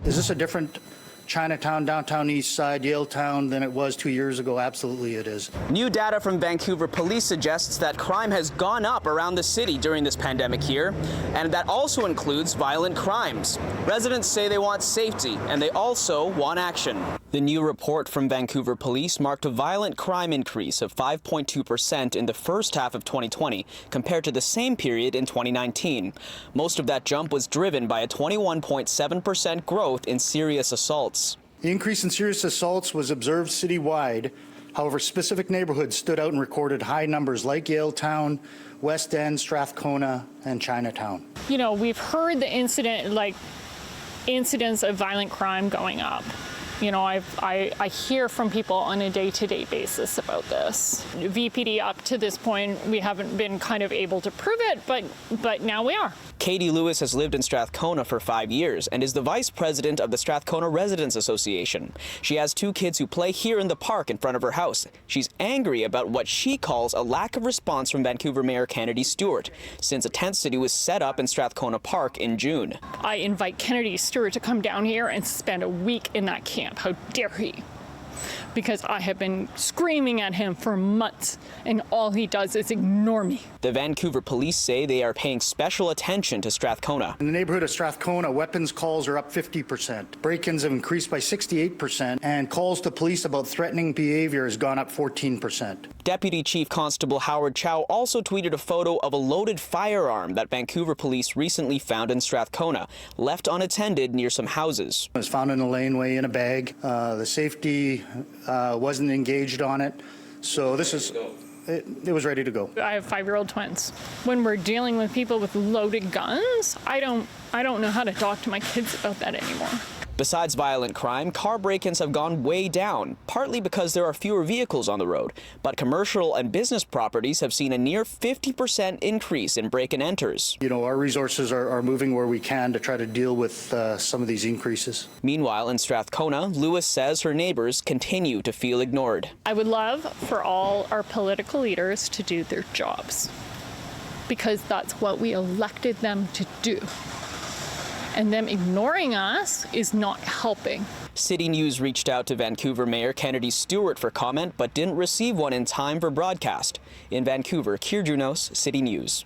Is this a different Chinatown, downtown east side, Yaletown than it was 2 years ago? Absolutely it is. New data from Vancouver Police suggests that crime has gone up around the city during this pandemic year, and that also includes violent crimes. Residents say they want safety, and they also want action. The new report from Vancouver Police marked a violent crime increase of 5.2% in the first half of 2020 compared to the same period in 2019. Most of that jump was driven by a 21.7% growth in serious assaults. The increase in serious assaults was observed citywide. However, specific neighborhoods stood out and recorded high numbers like Yaletown, West End, Strathcona, and Chinatown. You know, we've heard the incidents of violent crime going up. You know, I hear from people on a day-to-day basis about this. VPD up to this point, we haven't been kind of able to prove it, but now we are. Katie Lewis has lived in Strathcona for 5 years and is the vice president of the Strathcona Residents Association. She has 2 kids who play here in the park in front of her house. She's angry about what she calls a lack of response from Vancouver Mayor Kennedy Stewart since a tent city was set up in Strathcona Park in June. I invite Kennedy Stewart to come down here and spend a week in that camp. How dare he? Because I have been screaming at him for months, and all he does is ignore me. The Vancouver Police say they are paying special attention to Strathcona. In the neighborhood of Strathcona, weapons calls are up 50%. Break-ins have increased by 68%, and calls to police about threatening behavior has gone up 14%. Deputy Chief Constable Howard Chow also tweeted a photo of a loaded firearm that Vancouver Police recently found in Strathcona, left unattended near some houses. It was found in a laneway in a bag. The safety wasn't engaged on it, so it was ready to go. I have 5-year-old twins. When we're dealing with people with loaded guns, I don't know how to talk to my kids about that anymore. Besides violent crime, car break-ins have gone way down, partly because there are fewer vehicles on the road. But commercial and business properties have seen a near 50% increase in break-and enters. You know, our resources are moving where we can to try to deal with some of these increases. Meanwhile, in Strathcona, Lewis says her neighbors continue to feel ignored. I would love for all our political leaders to do their jobs, because that's what we elected them to do. And them ignoring us is not helping. City News reached out to Vancouver Mayor Kennedy Stewart for comment, but didn't receive one in time for broadcast. In Vancouver, Kier Junos, City News.